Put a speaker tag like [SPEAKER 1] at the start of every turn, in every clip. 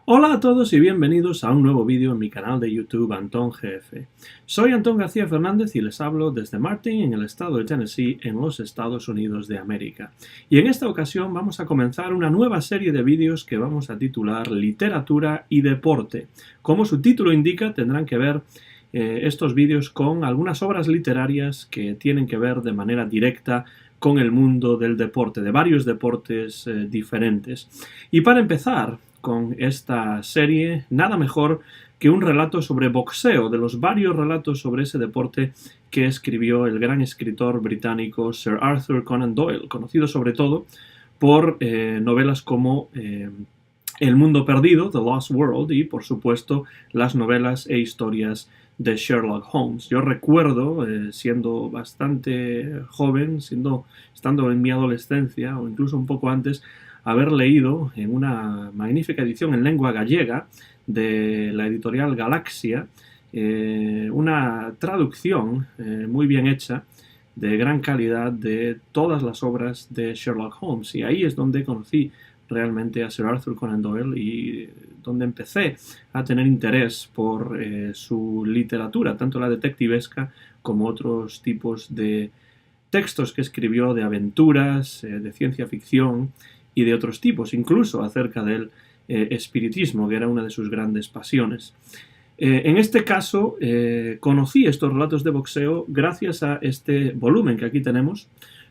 [SPEAKER 1] Hola a todos y bienvenidos a un nuevo vídeo en mi canal de YouTube Antón GF. Soy Antón García Fernández y les hablo desde Martin, en el estado de Tennessee, en los Estados Unidos de América. Y en esta ocasión vamos a comenzar una nueva serie de vídeos que vamos a titular Literatura y Deporte. Como su título indica, tendrán que ver estos vídeos con algunas obras literarias que tienen que ver de manera directa con el mundo del deporte, de varios deportes diferentes. Y para empezar con esta serie, nada mejor que un relato sobre boxeo, de los varios relatos sobre ese deporte que escribió el gran escritor británico Sir Arthur Conan Doyle, conocido sobre todo por novelas como El mundo perdido, The Lost World, y por supuesto las novelas e historias de Sherlock Holmes. Yo recuerdo, siendo bastante joven, estando en mi adolescencia o incluso un poco antes, haber leído en una magnífica edición en lengua gallega de la editorial Galaxia una traducción muy bien hecha, de gran calidad, de todas las obras de Sherlock Holmes. Y ahí es donde conocí realmente a Sir Arthur Conan Doyle y donde empecé a tener interés por su literatura, tanto la detectivesca como otros tipos de textos que escribió de aventuras, de ciencia ficción y de otros tipos, incluso acerca del espiritismo, que era una de sus grandes pasiones. En este caso, conocí estos relatos de boxeo gracias a este volumen que aquí tenemos,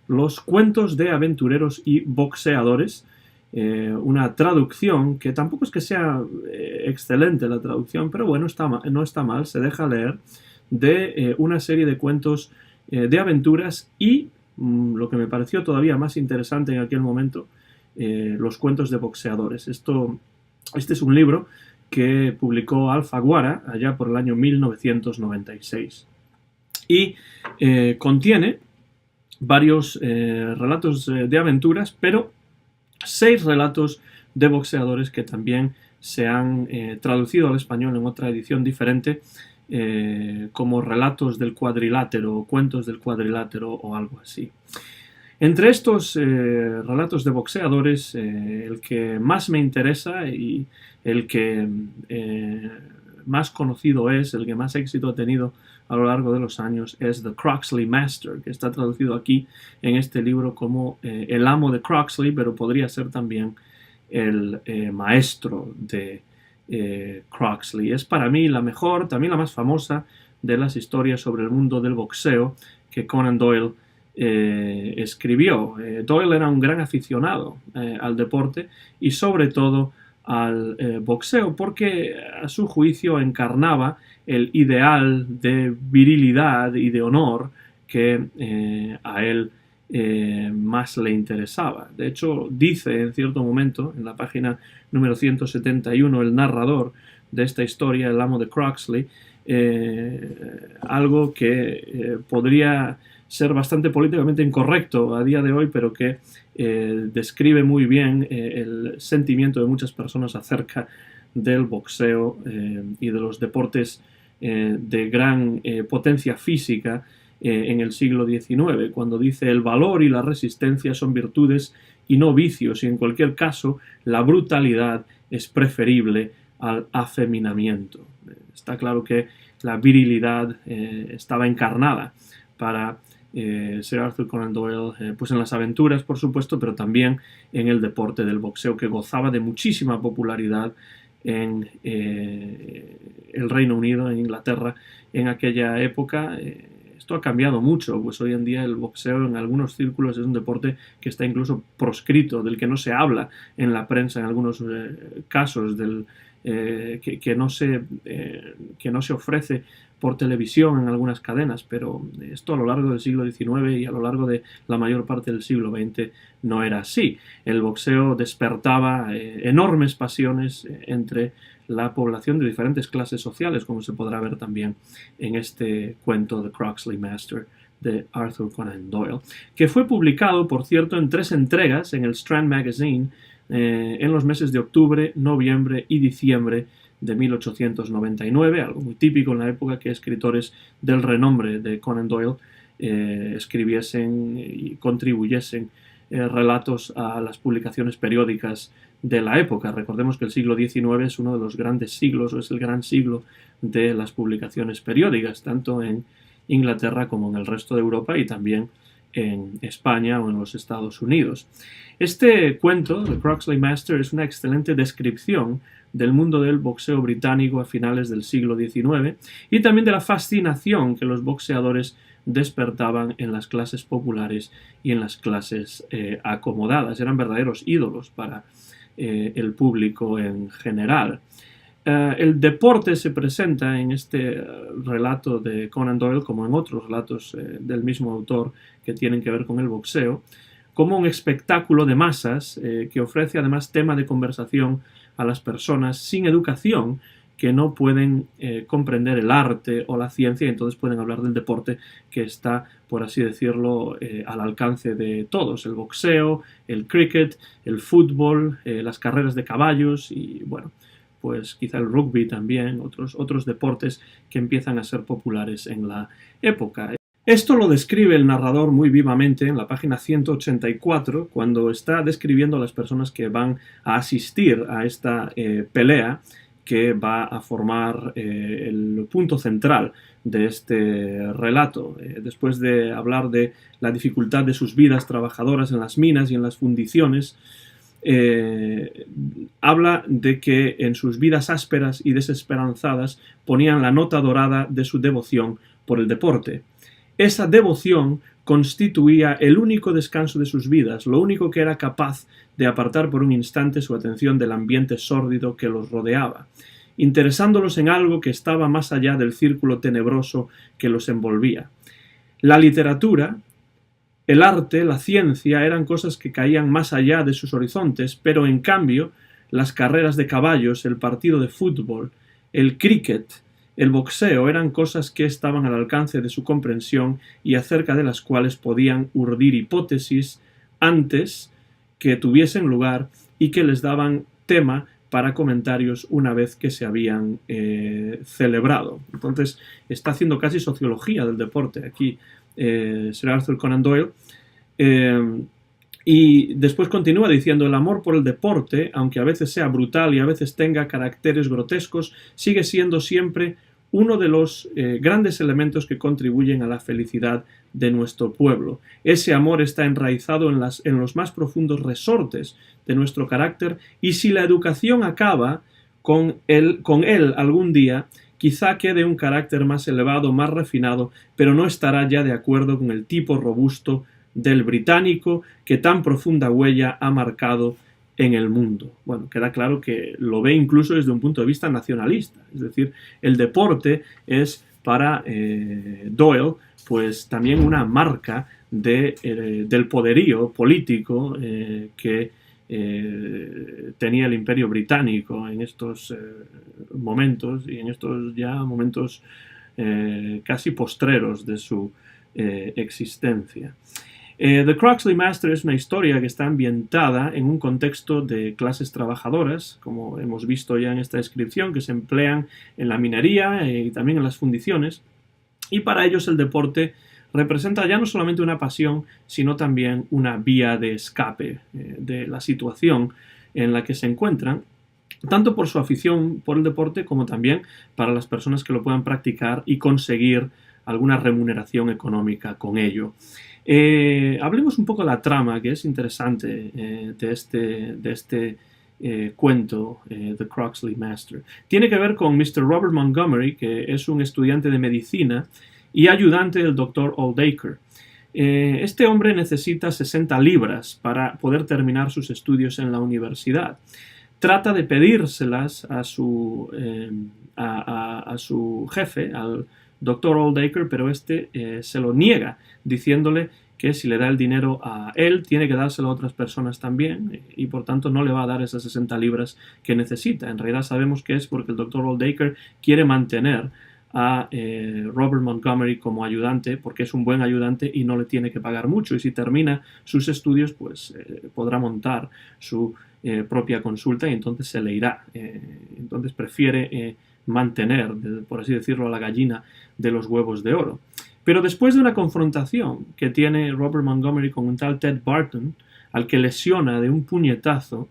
[SPEAKER 1] Los cuentos de aventureros y boxeadores, una traducción que tampoco es que sea excelente la traducción, pero bueno, no está mal, se deja leer, de una serie de cuentos de aventuras y, lo que me pareció todavía más interesante en aquel momento, los cuentos de boxeadores. Este es un libro que publicó Alfaguara allá por el año 1996 y contiene varios relatos de aventuras, pero 6 relatos de boxeadores que también se han traducido al español en otra edición diferente, como relatos del cuadrilátero o cuentos del cuadrilátero o algo así. Entre estos relatos de boxeadores, el que más me interesa y el que más conocido es, el que más éxito ha tenido a lo largo de los años, es The Croxley Master, que está traducido aquí en este libro como el amo de Croxley, pero podría ser también el maestro de Croxley. Es para mí la mejor, también la más famosa de las historias sobre el mundo del boxeo que Conan Doyle escribió. Doyle era un gran aficionado al deporte y sobre todo al boxeo, porque a su juicio encarnaba el ideal de virilidad y de honor que a él más le interesaba. De hecho, dice en cierto momento, en la página número 171, el narrador de esta historia, el amo de Croxley, algo que podría ser bastante políticamente incorrecto a día de hoy, pero que describe muy bien el sentimiento de muchas personas acerca del boxeo y de los deportes de gran potencia física en el siglo XIX, cuando dice: el valor y la resistencia son virtudes y no vicios, y en cualquier caso la brutalidad es preferible al afeminamiento. Está claro que la virilidad estaba encarnada para Sir Arthur Conan Doyle, pues en las aventuras, por supuesto, pero también en el deporte del boxeo, que gozaba de muchísima popularidad en el Reino Unido, en Inglaterra, en aquella época. Esto ha cambiado mucho, pues hoy en día el boxeo en algunos círculos es un deporte que está incluso proscrito, del que no se habla en la prensa en algunos casos, que no se ofrece por televisión en algunas cadenas, pero esto a lo largo del siglo XIX y a lo largo de la mayor parte del siglo XX no era así. El boxeo despertaba enormes pasiones entre la población de diferentes clases sociales, como se podrá ver también en este cuento The Croxley Master de Arthur Conan Doyle, que fue publicado, por cierto, en 3 entregas en el Strand Magazine en los meses de octubre, noviembre y diciembre de 1899, algo muy típico en la época que escritores del renombre de Conan Doyle escribiesen y contribuyesen relatos a las publicaciones periódicas de la época. Recordemos que el siglo XIX es uno de los grandes siglos, o es el gran siglo de las publicaciones periódicas, tanto en Inglaterra como en el resto de Europa y también en España o en los Estados Unidos. Este cuento, The Croxley Master, es una excelente descripción del mundo del boxeo británico a finales del siglo XIX y también de la fascinación que los boxeadores despertaban en las clases populares y en las clases acomodadas. Eran verdaderos ídolos para el público en general. El deporte se presenta en este relato de Conan Doyle, como en otros relatos del mismo autor que tienen que ver con el boxeo, como un espectáculo de masas que ofrece además tema de conversación a las personas sin educación que no pueden comprender el arte o la ciencia y entonces pueden hablar del deporte que está, por así decirlo, al alcance de todos. El boxeo, el cricket, el fútbol, las carreras de caballos y, bueno, pues quizá el rugby también, otros deportes que empiezan a ser populares en la época. Esto lo describe el narrador muy vivamente en la página 184, cuando está describiendo a las personas que van a asistir a esta pelea que va a formar el punto central de este relato. Después de hablar de la dificultad de sus vidas trabajadoras en las minas y en las fundiciones, habla de que en sus vidas ásperas y desesperanzadas ponían la nota dorada de su devoción por el deporte. Esa devoción constituía el único descanso de sus vidas, lo único que era capaz de apartar por un instante su atención del ambiente sórdido que los rodeaba, interesándolos en algo que estaba más allá del círculo tenebroso que los envolvía. La literatura, el arte, la ciencia eran cosas que caían más allá de sus horizontes, pero en cambio las carreras de caballos, el partido de fútbol, el cricket, el boxeo eran cosas que estaban al alcance de su comprensión y acerca de las cuales podían urdir hipótesis antes que tuviesen lugar y que les daban tema para comentarios una vez que se habían celebrado. Entonces está haciendo casi sociología del deporte aquí Sir Arthur Conan Doyle. Y después continúa diciendo: el amor por el deporte, aunque a veces sea brutal y a veces tenga caracteres grotescos, sigue siendo siempre uno de los grandes elementos que contribuyen a la felicidad de nuestro pueblo. Ese amor está enraizado en los más profundos resortes de nuestro carácter, y si la educación acaba con él algún día, quizá quede un carácter más elevado, más refinado, pero no estará ya de acuerdo con el tipo robusto del británico que tan profunda huella ha marcado en el mundo. Bueno, queda claro que lo ve incluso desde un punto de vista nacionalista, es decir, el deporte es para Doyle pues también una marca del poderío político que tenía el Imperio Británico en estos momentos y en estos ya momentos casi postreros de su existencia. The Croxley Master es una historia que está ambientada en un contexto de clases trabajadoras, como hemos visto ya en esta descripción, que se emplean en la minería y también en las fundiciones, y para ellos el deporte representa ya no solamente una pasión, sino también una vía de escape de la situación en la que se encuentran, tanto por su afición por el deporte como también para las personas que lo puedan practicar y conseguir alguna remuneración económica con ello. Hablemos un poco de la trama, que es interesante de este cuento, The Croxley Master. Tiene que ver con Mr. Robert Montgomery, que es un estudiante de medicina y ayudante del Dr. Oldacre. Este hombre necesita 60 libras para poder terminar sus estudios en la universidad. Trata de pedírselas a su jefe, al Dr. Oldacre, pero este se lo niega, diciéndole que si le da el dinero a él, tiene que dárselo a otras personas también, y por tanto no le va a dar esas 60 libras que necesita. En realidad sabemos que es porque el Dr. Oldacre quiere mantener a Robert Montgomery como ayudante, porque es un buen ayudante y no le tiene que pagar mucho, y si termina sus estudios pues podrá montar su propia consulta y entonces se le irá. Entonces prefiere mantener, por así decirlo, a la gallina de los huevos de oro. Pero después de una confrontación que tiene Robert Montgomery con un tal Ted Barton, al que lesiona de un puñetazo,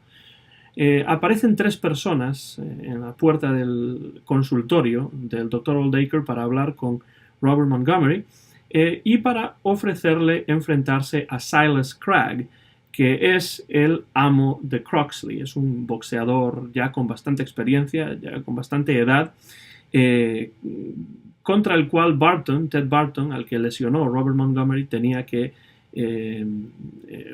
[SPEAKER 1] aparecen 3 personas en la puerta del consultorio del Dr. Oldacre para hablar con Robert Montgomery y para ofrecerle enfrentarse a Silas Cragg, que es el amo de Croxley. Es un boxeador ya con bastante experiencia, ya con bastante edad, contra el cual Ted Barton, al que lesionó Robert Montgomery, tenía que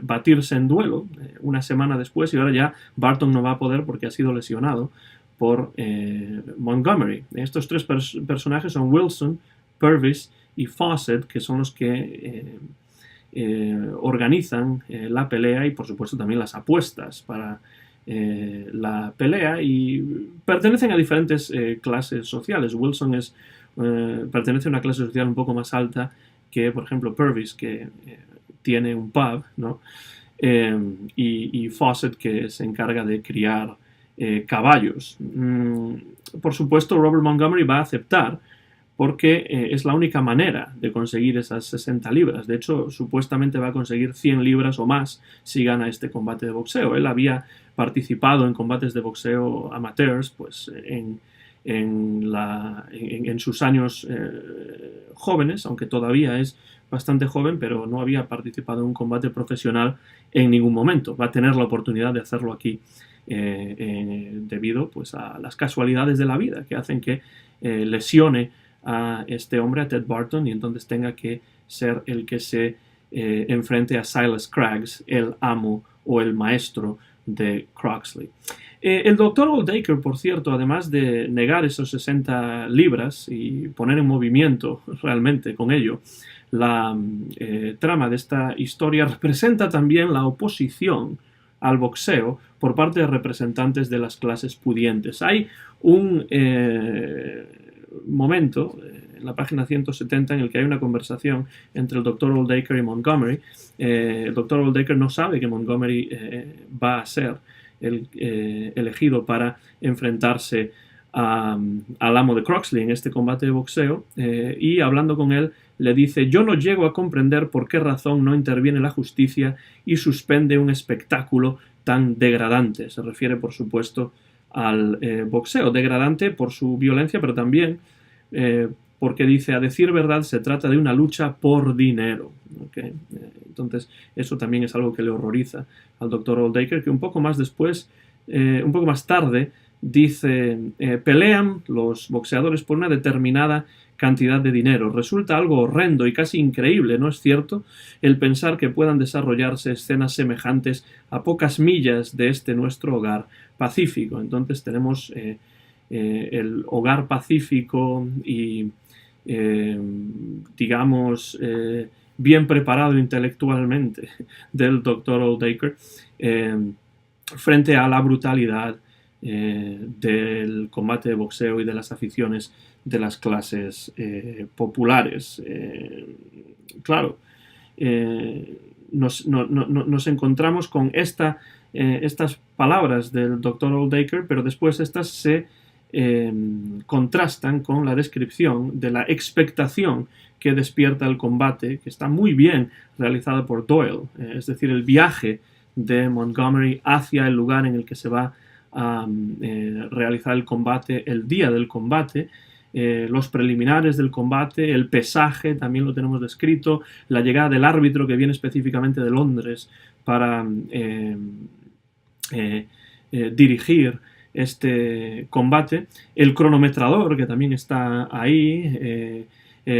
[SPEAKER 1] batirse en duelo una semana después, y ahora ya Barton no va a poder porque ha sido lesionado por Montgomery. Estos 3 personajes son Wilson, Purvis y Fawcett, que son los que organizan la pelea y por supuesto también las apuestas para la pelea, y pertenecen a diferentes clases sociales. Wilson pertenece a una clase social un poco más alta que, por ejemplo, Purvis, que tiene un pub, ¿no? Y Fawcett, que se encarga de criar caballos. Por supuesto, Robert Montgomery va a aceptar porque es la única manera de conseguir esas 60 libras. De hecho, supuestamente va a conseguir 100 libras o más si gana este combate de boxeo. Él había participado en combates de boxeo amateurs pues, en sus años jóvenes, aunque todavía es bastante joven, pero no había participado en un combate profesional en ningún momento. Va a tener la oportunidad de hacerlo aquí debido pues, a las casualidades de la vida que hacen que lesione a este hombre, a Ted Barton, y entonces tenga que ser el que se enfrente a Silas Cragg, el amo o el maestro de Croxley. El Dr. Oldacre, por cierto, además de negar esos 60 libras y poner en movimiento realmente con ello la trama de esta historia, representa también la oposición al boxeo por parte de representantes de las clases pudientes. Hay un momento en la página 170 en el que hay una conversación entre el Dr. Oldacre y Montgomery. El Dr. Oldacre no sabe que Montgomery va a ser el elegido para enfrentarse al amo de Croxley en este combate de boxeo, y hablando con él le dice: yo no llego a comprender por qué razón no interviene la justicia y suspende un espectáculo tan degradante. Se refiere, por supuesto, al boxeo, degradante por su violencia, pero también porque dice, a decir verdad, se trata de una lucha por dinero. ¿Okay? Entonces, eso también es algo que le horroriza al Dr. Oldacre, que un poco más después, un poco más tarde, dice, pelean los boxeadores por una determinada cantidad de dinero. Resulta algo horrendo y casi increíble, ¿no es cierto?, el pensar que puedan desarrollarse escenas semejantes a pocas millas de este nuestro hogar pacífico. Entonces tenemos el hogar pacífico y digamos bien preparado intelectualmente del Dr. Oldacre frente a la brutalidad del combate de boxeo y de las aficiones de las clases populares. Claro, nos encontramos con estas palabras del Dr. Oldacre, pero después estas se contrastan con la descripción de la expectación que despierta el combate, que está muy bien realizada por Doyle, es decir, el viaje de Montgomery hacia el lugar en el que se va a realizar el combate, el día del combate, los preliminares del combate, el pesaje también lo tenemos descrito, la llegada del árbitro que viene específicamente de Londres para dirigir este combate, el cronometrador que también está ahí,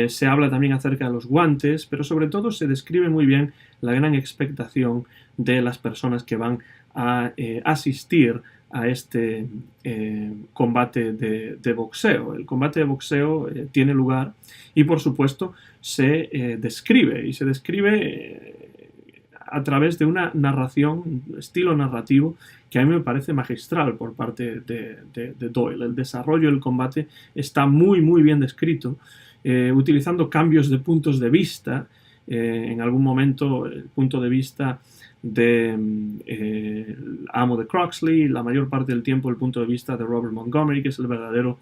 [SPEAKER 1] se habla también acerca de los guantes, pero sobre todo se describe muy bien la gran expectación de las personas que van a asistir a este combate de boxeo. El combate de boxeo tiene lugar y por supuesto se describe a través de una narración, un estilo narrativo que a mí me parece magistral por parte de Doyle. El desarrollo del combate está muy muy bien descrito, utilizando cambios de puntos de vista. En algún momento el punto de vista de amo de Croxley, la mayor parte del tiempo el punto de vista de Robert Montgomery, que es el verdadero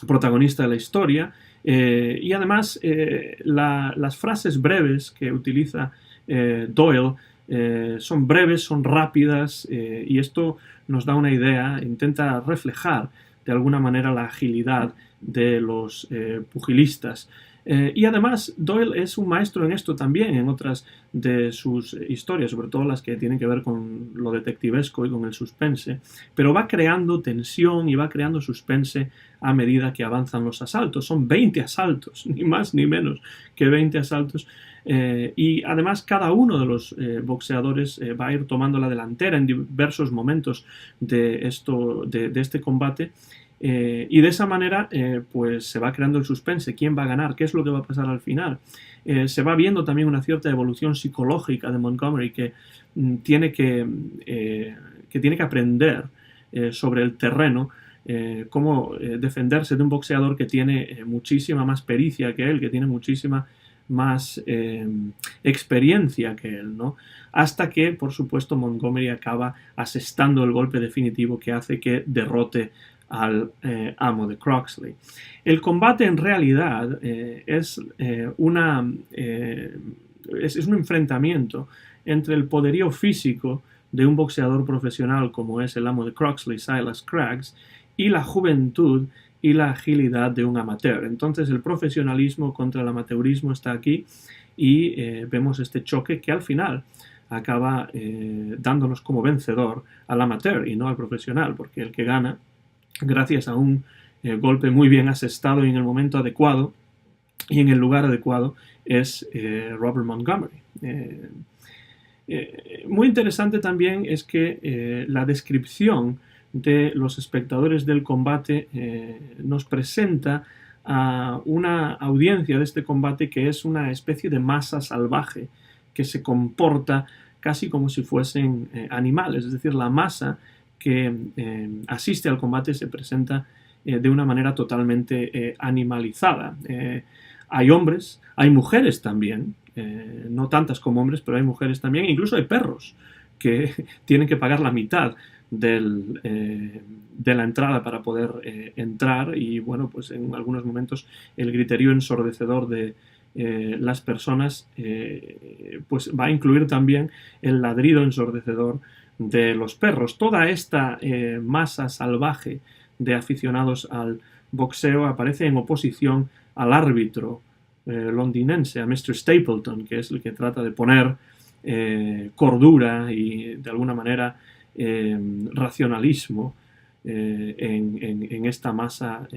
[SPEAKER 1] protagonista de la historia, y además las frases breves que utiliza Doyle son breves, son rápidas, y esto nos da una idea, intenta reflejar de alguna manera la agilidad de los pugilistas. Y además Doyle es un maestro en esto también, en otras de sus historias, sobre todo las que tienen que ver con lo detectivesco y con el suspense, pero va creando tensión y va creando suspense a medida que avanzan los asaltos. Son 20 asaltos, ni más ni menos que 20 asaltos, y además cada uno de los boxeadores va a ir tomando la delantera en diversos momentos de este combate. Y de esa manera pues se va creando el suspense, quién va a ganar, qué es lo que va a pasar al final. Se va viendo también una cierta evolución psicológica de Montgomery que tiene que aprender sobre el terreno, cómo defenderse de un boxeador que tiene muchísima más pericia que él, que tiene muchísima más experiencia que él, ¿no? Hasta que, por supuesto, Montgomery acaba asestando el golpe definitivo que hace que derrote al amo de Croxley. El combate en realidad es un enfrentamiento entre el poderío físico de un boxeador profesional como es el amo de Croxley, Silas Craggs, y la juventud y la agilidad de un amateur. Entonces el profesionalismo contra el amateurismo está aquí y vemos este choque que al final acaba dándonos como vencedor al amateur y no al profesional, porque el que gana, gracias a un golpe muy bien asestado y en el momento adecuado y en el lugar adecuado, es Robert Montgomery. Muy interesante también es que la descripción de los espectadores del combate nos presenta a una audiencia de este combate que es una especie de masa salvaje que se comporta casi como si fuesen animales, es decir, la masa que asiste al combate se presenta de una manera totalmente animalizada. Hay hombres, hay mujeres también, no tantas como hombres, pero hay mujeres también, incluso hay perros que tienen que pagar la mitad de la entrada para poder entrar, y bueno, pues en algunos momentos el griterío ensordecedor de las personas pues va a incluir también el ladrido ensordecedor de los perros. Toda esta masa salvaje de aficionados al boxeo aparece en oposición al árbitro londinense, a Mr. Stapleton, que es el que trata de poner cordura y de alguna manera racionalismo en esta masa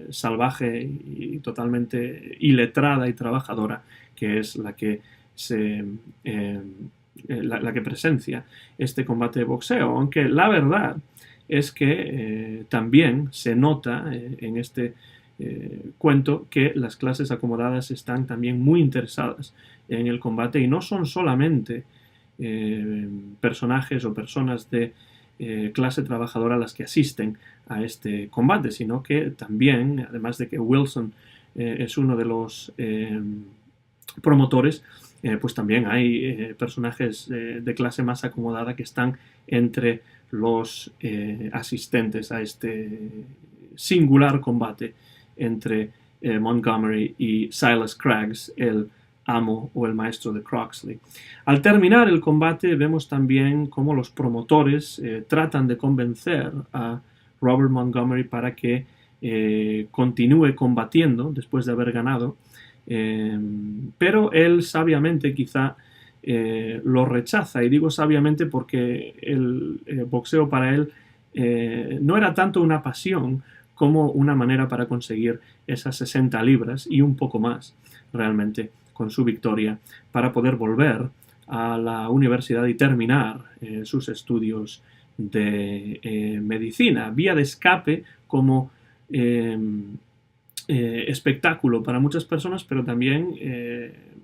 [SPEAKER 1] salvaje y totalmente iletrada y trabajadora que es la que la que presencia este combate de boxeo, aunque la verdad es que también se nota en este cuento que las clases acomodadas están también muy interesadas en el combate y no son solamente personajes o personas de clase trabajadora las que asisten a este combate, sino que también, además de que Wilson es uno de los promotores, pues también hay personajes de clase más acomodada que están entre los asistentes a este singular combate entre Montgomery y Silas Craggs, el amo o el maestro de Croxley. Al terminar el combate vemos también cómo los promotores tratan de convencer a Robert Montgomery para que continúe combatiendo después de haber ganado, pero él sabiamente quizá lo rechaza, y digo sabiamente porque el boxeo para él no era tanto una pasión como una manera para conseguir esas 60 libras y un poco más realmente con su victoria para poder volver a la universidad y terminar sus estudios de medicina, vía de escape como espectáculo para muchas personas, pero también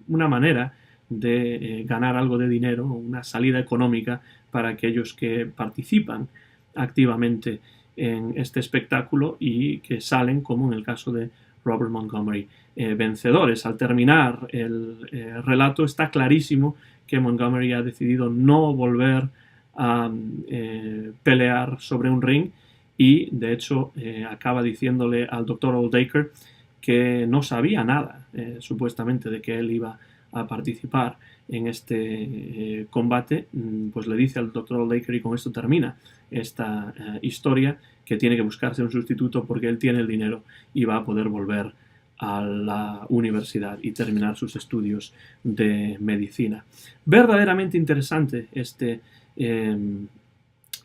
[SPEAKER 1] una manera de ganar algo de dinero, una salida económica para aquellos que participan activamente en este espectáculo y que salen, como en el caso de Robert Montgomery, vencedores. Al terminar el relato está clarísimo que Montgomery ha decidido no volver a pelear sobre un ring y de hecho acaba diciéndole al Dr. Oldacre que no sabía nada supuestamente de que él iba a participar en este combate, pues le dice al Dr. Oldacre, y con esto termina esta historia, que tiene que buscarse un sustituto porque él tiene el dinero y va a poder volver a la universidad y terminar sus estudios de medicina. Verdaderamente interesante este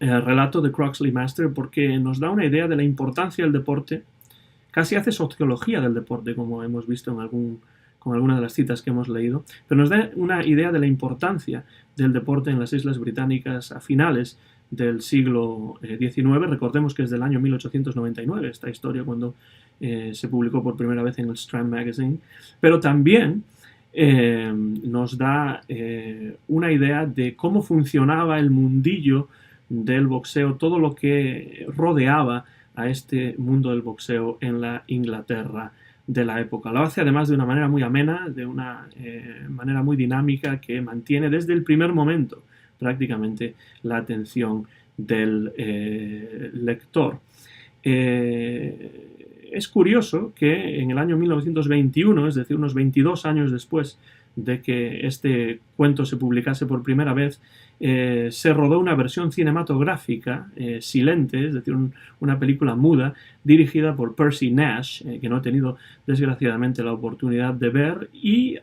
[SPEAKER 1] relato de Croxley Master, porque nos da una idea de la importancia del deporte, casi hace sociología del deporte, como hemos visto con algunas de las citas que hemos leído, pero nos da una idea de la importancia del deporte en las Islas Británicas a finales del siglo XIX. Recordemos que es del año 1899 esta historia, cuando se publicó por primera vez en el Strand Magazine, pero también nos da una idea de cómo funcionaba el mundillo del boxeo, todo lo que rodeaba a este mundo del boxeo en la Inglaterra de la época. Lo hace además de una manera muy amena, de una manera muy dinámica, que mantiene desde el primer momento prácticamente la atención del lector. Es curioso que en el año 1921, es decir, unos 22 años después de que este cuento se publicase por primera vez, se rodó una versión cinematográfica silente, es decir, una película muda, dirigida por Percy Nash, que no he tenido desgraciadamente la oportunidad de ver, y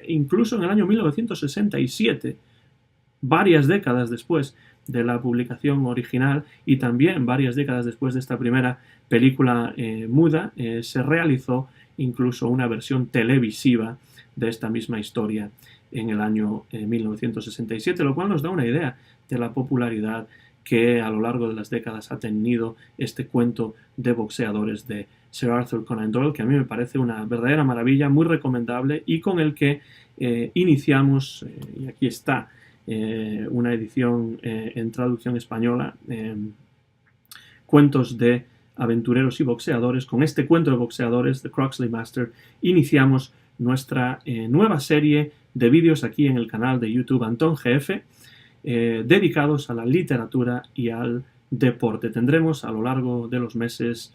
[SPEAKER 1] incluso en el año 1967, varias décadas después de la publicación original y también varias décadas después de esta primera película muda, se realizó incluso una versión televisiva de esta misma historia en el año 1967, lo cual nos da una idea de la popularidad que a lo largo de las décadas ha tenido este cuento de boxeadores de Sir Arthur Conan Doyle, que a mí me parece una verdadera maravilla, muy recomendable, y con el que iniciamos, y aquí está una edición en traducción española, cuentos de aventureros y boxeadores. Con este cuento de boxeadores de Croxley Master iniciamos nuestra nueva serie de vídeos aquí en el canal de YouTube Antón GF, dedicados a la literatura y al deporte. Tendremos a lo largo de los meses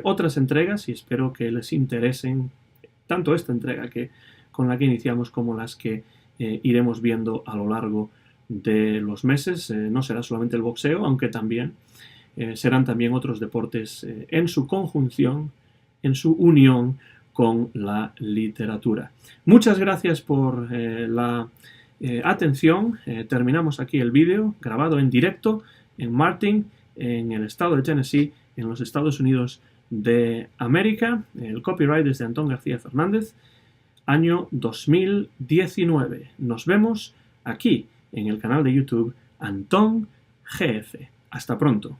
[SPEAKER 1] otras entregas y espero que les interesen tanto esta entrega con la que iniciamos como las que iremos viendo a lo largo de los meses. No será solamente el boxeo, aunque también serán también otros deportes en su conjunción, en su unión con la literatura. Muchas gracias por la atención. Terminamos aquí el vídeo grabado en directo en Martin, en el estado de Tennessee, en los Estados Unidos de América. El copyright es de Antón García Fernández, año 2019. Nos vemos aquí en el canal de YouTube Antón GF. Hasta pronto.